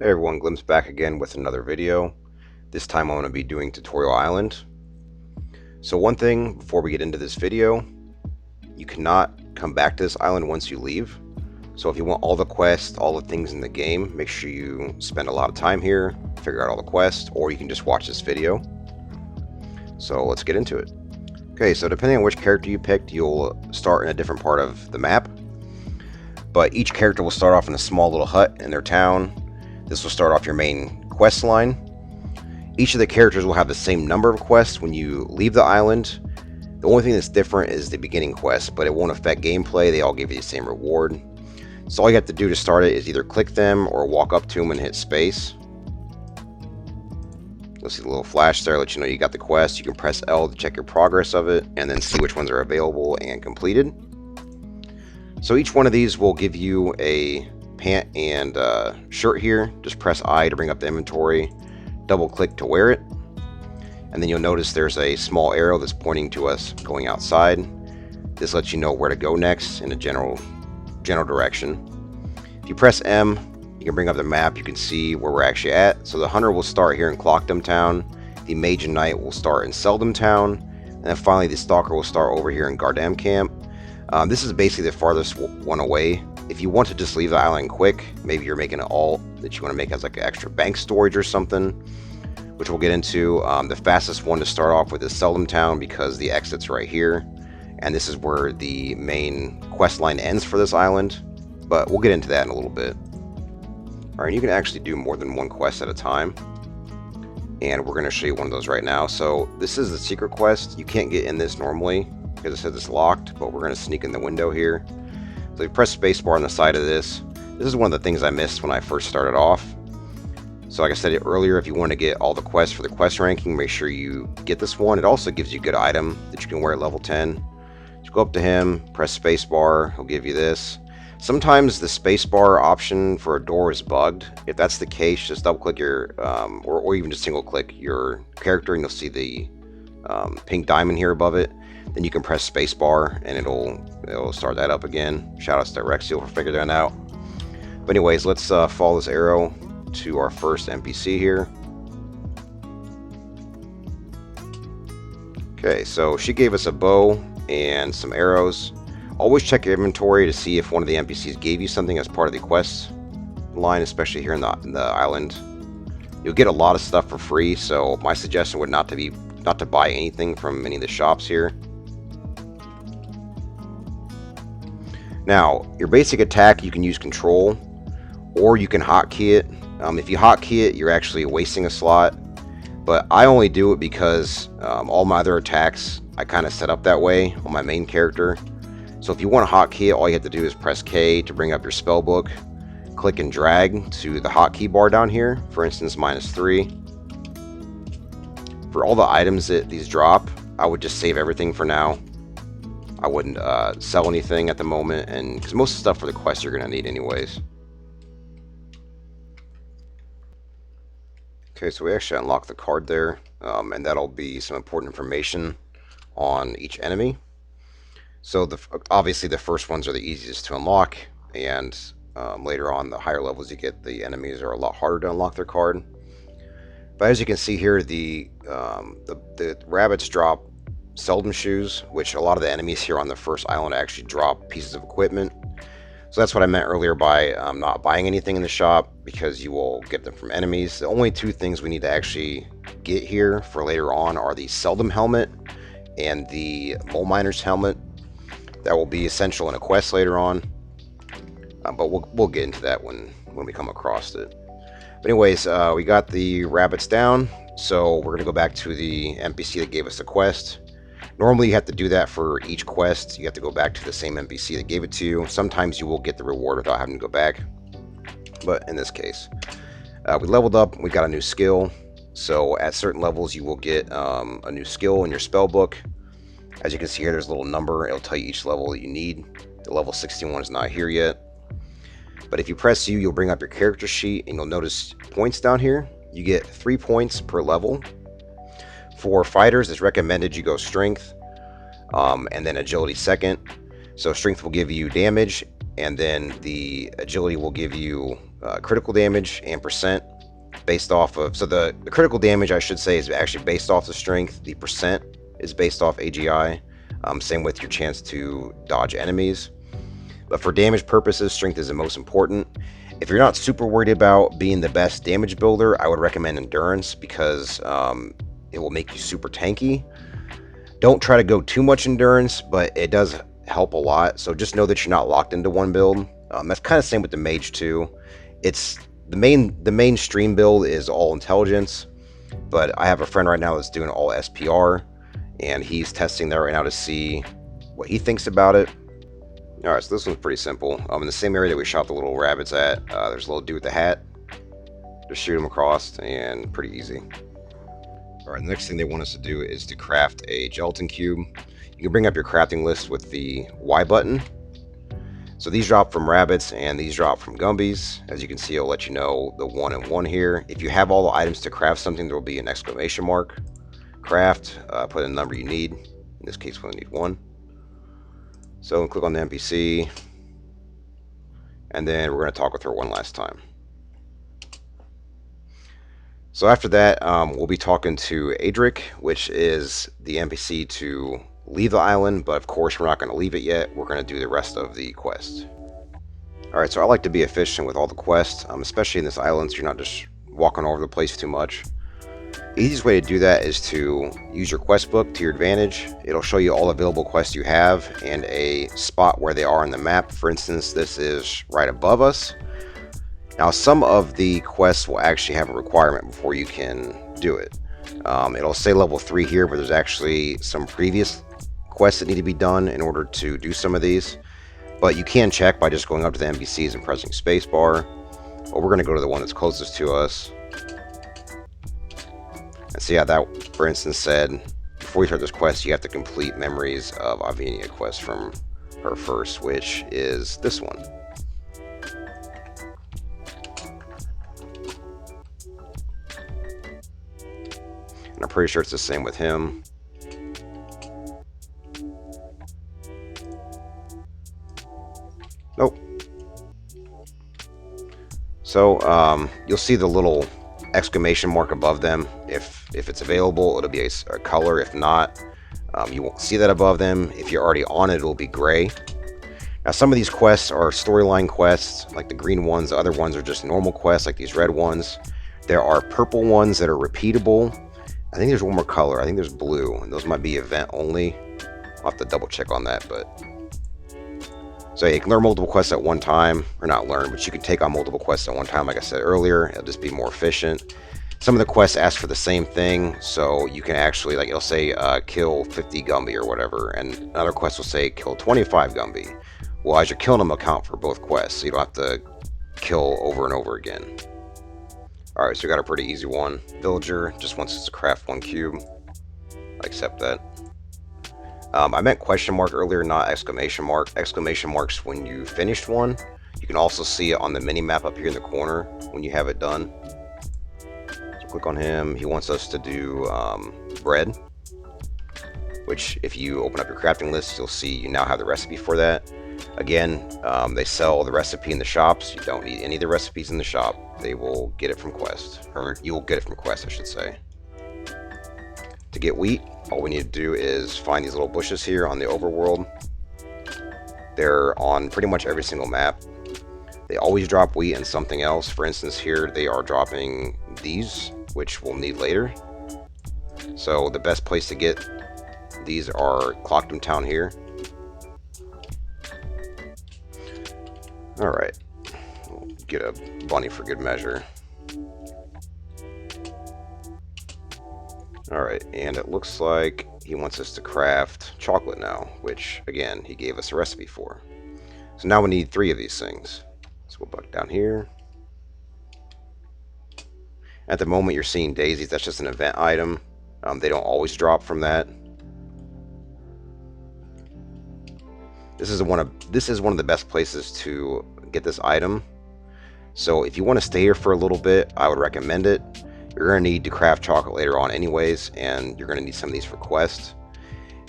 Hey everyone, Glimpse back again with another video. This time I'm going to be doing Tutorial Island. So one thing before we get into this video, you cannot come back to this island once you leave. So if you want all the quests, all the things in the game, make sure you spend a lot of time here, figure out all the quests, or you can just watch this video. So let's get into it. Okay, so depending on which character you picked, you'll start in a different part of the map. But each character will start off in a small little hut in their town. This will start off your main quest line. Each of the characters will have the same number of quests when you leave the island. The only thing that's different is the beginning quest, but it won't affect gameplay. They all give you the same reward. So all you have to do to start it is either click them or walk up to them and hit space. You'll see the little flash there, let you know you got the quest. You can press L to check your progress of it and then see which ones are available and completed. So each one of these will give you a pant and shirt here. Just press I to bring up the inventory, double click to wear it, and then you'll notice there's a small arrow that's pointing to us going outside. This lets you know where to go next in a general direction. If you press M, you can bring up the map. You can see where we're actually at. So the hunter will start here in Kloktrad town, the mage and knight will start in Seldom town, and then finally the stalker will start over here in Gardam camp. This is basically the farthest one away. If you want to just leave the island quick, maybe you're making an alt that you want to make as like an extra bank storage or something, which we'll get into. The fastest one to start off with is Seldom Town because the exit's right here, and this is where the main quest line ends for this island, but we'll get into that in a little bit. Alright, you can actually do more than one quest at a time, and we're going to show you one of those right now. So this is the secret quest. You can't get in this normally because it says it's locked, but we're going to sneak in the window here. So you press spacebar on the side of this. This is one of the things I missed when I first started off. So like I said earlier, if you want to get all the quests for the quest ranking, make sure you get this one. It also gives you a good item that you can wear at level 10. Just go up to him, press spacebar, he'll give you this. Sometimes the spacebar option for a door is bugged. If that's the case, just double click your, or even just single click your character and you'll see the pink diamond here above it. Then you can press spacebar and it'll start that up again. Shoutouts to Rexio for figuring that out. But anyways, let's follow this arrow to our first NPC here. Okay, so she gave us a bow and some arrows. Always check your inventory to see if one of the NPCs gave you something as part of the quest line, especially here in the island. You'll get a lot of stuff for free, so my suggestion would not to buy anything from any of the shops here. Now, your basic attack, you can use control, or you can hotkey it. If you hotkey it, you're actually wasting a slot, but I only do it because all my other attacks, I kind of set up that way on my main character. So if you want to hotkey it, all you have to do is press K to bring up your spell book, click and drag to the hotkey bar down here, for instance, -3. For all the items that these drop, I would just save everything for now. I wouldn't sell anything at the moment, and because most of the stuff for the quest you're going to need anyways. Okay, so we actually unlocked the card there, and that'll be some important information on each enemy. So obviously the first ones are the easiest to unlock, and later on the higher levels you get, the enemies are a lot harder to unlock their card. But as you can see here, the rabbits drop seldom shoes, which a lot of the enemies here on the first island actually drop pieces of equipment. So that's what I meant earlier by not buying anything in the shop, because you will get them from enemies. The only two things we need to actually get here for later on are the Seldom helmet and the Mole Miner's helmet. That will be essential in a quest later on, but we'll get into that when we come across it. But anyways, we got the rabbits down, so we're going to go back to the NPC that gave us the quest. Normally you have to do that for each quest. You have to go back to the same NPC that gave it to you. Sometimes you will get the reward without having to go back, but in this case, we leveled up, we got a new skill. So at certain levels you will get a new skill in your spell book. As you can see here, there's a little number. It'll tell you each level that you need. The level 61 is not here yet. But if you press U, you'll bring up your character sheet, and you'll notice points down here. You get 3 points per level. For fighters, it's recommended you go strength, and then agility second. So strength will give you damage, and then the agility will give you critical damage and percent based off of, so the critical damage, I should say, is actually based off the strength. The percent is based off AGI. Same with your chance to dodge enemies. But for damage purposes, strength is the most important. If you're not super worried about being the best damage builder, I would recommend endurance, because it will make you super tanky. Don't try to go too much endurance, but it does help a lot. So just know that you're not locked into one build. That's kind of same with the mage too. It's the mainstream build is all intelligence, but I have a friend right now that's doing all SPR, and he's testing that right now to see what he thinks about it. All right, so this one's pretty simple. In the same area that we shot the little rabbits at, there's a little dude with the hat. Just shoot him across, and pretty easy. All right, the next thing they want us to do is to craft a gelatin cube. You can bring up your crafting list with the Y button. So these drop from rabbits and these drop from Gumbies. As you can see, it'll let you know the 1 and 1 here. If you have all the items to craft something, there will be an exclamation mark. Craft, put in the number you need. In this case, we only need 1. So click on the NPC, and then we're going to talk with her one last time. So after that, we'll be talking to Adric, which is the NPC to leave the island, but of course we're not going to leave it yet. We're going to do the rest of the quest. Alright, so I like to be efficient with all the quests, especially in this island, so you're not just walking all over the place too much. The easiest way to do that is to use your quest book to your advantage. It'll show you all available quests you have and a spot where they are on the map. For instance, this is right above us. Now, some of the quests will actually have a requirement before you can do it. It'll say level 3 here, but there's actually some previous quests that need to be done in order to do some of these. But you can check by just going up to the NPCs and pressing spacebar. But we're going to go to the one that's closest to us. And see how that, for instance, said, before you start this quest, you have to complete memories of Ivania Quest from her first, which is this one. And I'm pretty sure it's the same with him. Nope. So you'll see the little exclamation mark above them. If it's available, it'll be a color. If not, you won't see that above them. If you're already on it, it'll be gray. Now, some of these quests are storyline quests, like the green ones. The other ones are just normal quests, like these red ones. There are purple ones that are repeatable. I think there's one more color. I think there's blue, and those might be event only. I'll have to double check on that, but... So yeah, you can learn multiple quests at one time, or not learn, but you can take on multiple quests at one time, like I said earlier. It'll just be more efficient. Some of the quests ask for the same thing, so you can actually, like, it'll say kill 50 Gumby or whatever, and another quest will say kill 25 Gumby. Well, as you're killing them, account for both quests, so you don't have to kill over and over again. Alright, so we got a pretty easy one. Villager just wants us to craft 1 cube. I accept that. I meant question mark earlier, not exclamation mark. Exclamation marks when you finished one. You can also see it on the mini map up here in the corner when you have it done. So click on him. He wants us to do bread, which if you open up your crafting list, you'll see you now have the recipe for that. Again, they sell the recipe in the shops. You don't need any of the recipes in the shop. They will get it from quest, or you will get it from quest, I should say. To get wheat, all we need to do is find these little bushes here on the overworld. They're on pretty much every single map. They always drop wheat and something else. For instance, here they are dropping these, which we'll need later. So the best place to get these are Kloktrad town here. Alright, we'll get a bunny for good measure. Alright, and it looks like he wants us to craft chocolate now, which, again, he gave us a recipe for. So now we need 3 of these things. So we'll back down here. At the moment, you're seeing daisies. That's just an event item. They don't always drop from that. This is one of the best places to get this item. So if you want to stay here for a little bit, I would recommend it. You're going to need to craft chocolate later on anyways, and you're going to need some of these for quests.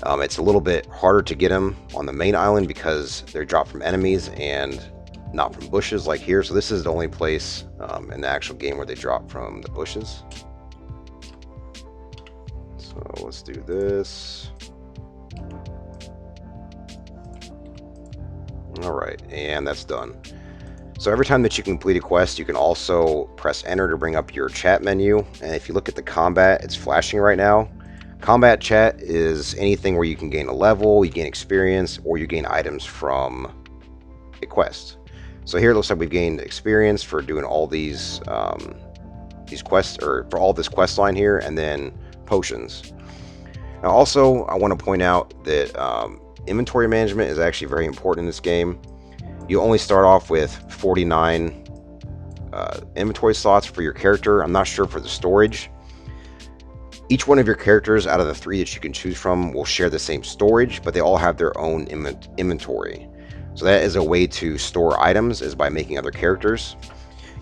It's a little bit harder to get them on the main island because they're dropped from enemies and not from bushes like here. So this is the only place in the actual game where they drop from the bushes. So let's do this. Alright, and that's done. So every time that you complete a quest, you can also press enter to bring up your chat menu. And if you look at the combat, it's flashing right now. Combat chat is anything where you can gain a level, you gain experience, or you gain items from a quest. So here it looks like we've gained experience for doing all these quests, or for all this quest line here, and then potions. Now also, I want to point out that inventory management is actually very important in this game. You only start off with 49 inventory slots for your character. I'm not sure for the storage. Each one of your characters out of the 3 that you can choose from will share the same storage, but they all have their own inventory. So that is a way to store items, is by making other characters.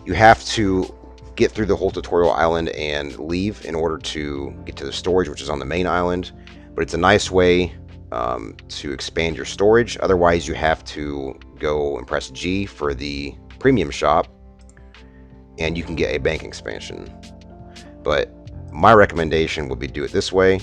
You have to get through the whole tutorial island and leave in order to get to the storage, which is on the main island. But it's a nice way to expand your storage. Otherwise, you have to go and press G for the premium shop, and you can get a bank expansion. But my recommendation would be do it this way.